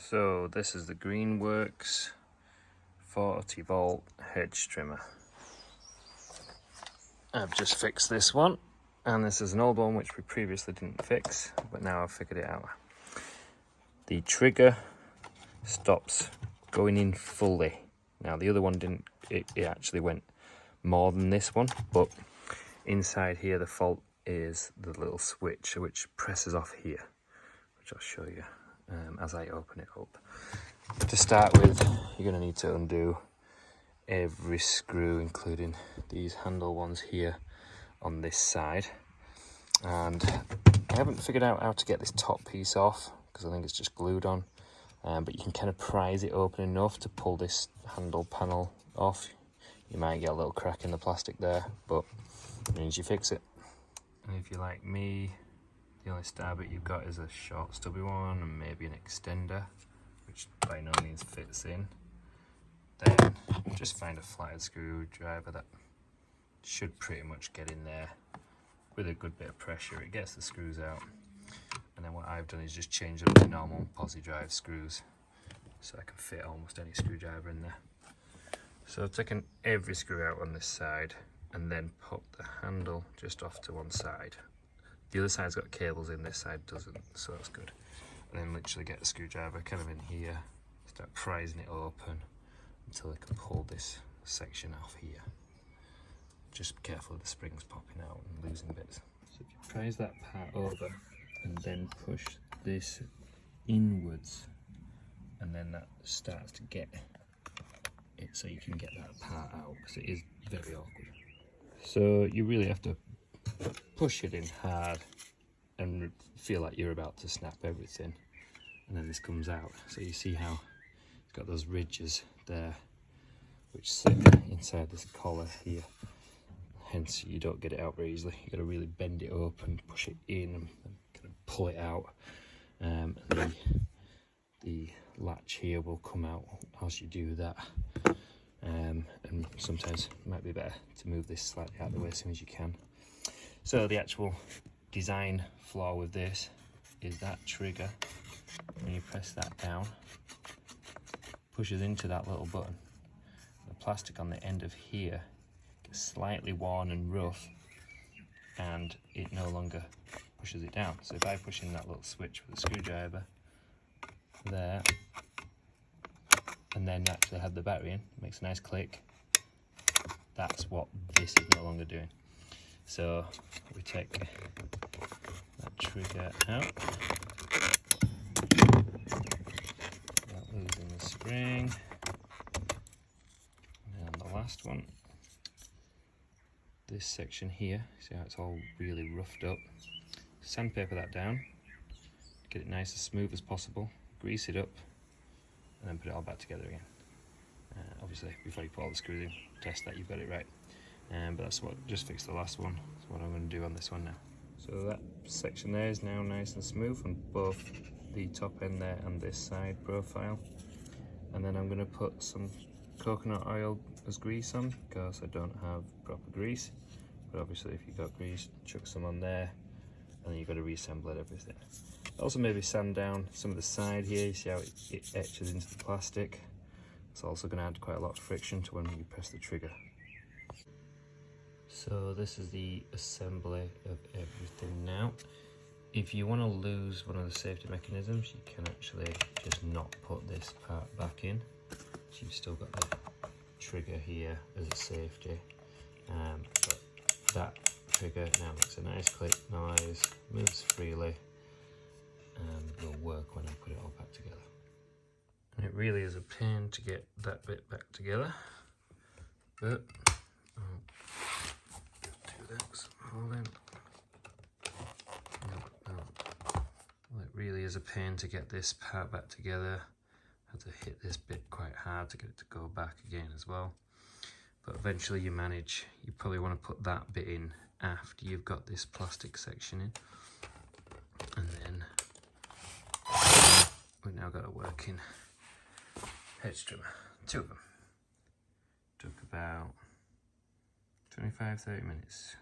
So this is the Greenworks 40 volt hedge trimmer. I've just fixed this one, and this is an old one which we previously didn't fix, but now I've figured it out. The trigger stops going in fully. Now the other one didn't, it actually went more than this one, but inside here the fault is the little switch which presses off here, which I'll show you as I open it up. To start with, you're going to need to undo every screw, including these handle ones here on this side. And I haven't figured out how to get this top piece off because I think it's just glued on, but you can kind of prise it open enough to pull this handle panel off. You might get a little crack in the plastic there, but it means you fix it. And if you're like me, the only star bit you've got is a short stubby one and maybe an extender, which by no means fits in, then just find a flathead screwdriver that should pretty much get in there with a good bit of pressure. It gets the screws out, and then what I've done is just change up the normal posi drive screws so I can fit almost any screwdriver in there. So I've taken every screw out on this side and then put the handle just off to one side. The other side's got cables in, this side doesn't, so that's good. And then literally get the screwdriver kind of in here, start prising it open until I can pull this section off here. Just be careful of the springs popping out and losing bits. So if you prise that part over and then push this inwards, and then that starts to get it so you can get that part out, because it is very awkward. So you really have to push it in hard and feel like you're about to snap everything, and then this comes out. So you see how it's got those ridges there which sit inside this collar here, hence you don't get it out very easily. You've got to really bend it open, push it in and kind of pull it out. The latch here will come out as you do that, and sometimes it might be better to move this slightly out of the way as soon as you can. So the actual design flaw with this is that trigger, when you press that down, pushes into that little button. The plastic on the end of here gets slightly worn and rough, and it no longer pushes it down. So if I push in that little switch with a screwdriver there, and then actually have the battery in, it makes a nice click. That's what this is no longer doing. So we take that trigger out, without losing the spring. And the last one, this section here, see how it's all really roughed up. Sandpaper that down, get it nice as smooth as possible, grease it up, and then put it all back together again. Obviously, before you put all the screws in, test that you've got it right. But that's what, just fixed the last one. That's what I'm going to do on this one now. So that section there is now nice and smooth on both the top end there and this side profile. And then I'm going to put some coconut oil as grease on, because I don't have proper grease. But obviously if you've got grease, chuck some on there, and then you've got to reassemble everything. Also maybe sand down some of the side here, you see how it etches into the plastic. It's also going to add quite a lot of friction to when you press the trigger. So this is the assembly of everything now. If you want to lose one of the safety mechanisms, you can actually just not put this part back in. So you've still got the trigger here as a safety. But that trigger now makes a nice click noise, moves freely, and will work when I put it all back together. And it really is a pain to get that bit back together, but well, it really is a pain to get this part back together. I had to hit this bit quite hard to get it to go back again as well. But eventually you manage. You probably want to put that bit in after you've got this plastic section in. And then we've now got a working hedge trimmer. Two of them. Took about 25-30 minutes.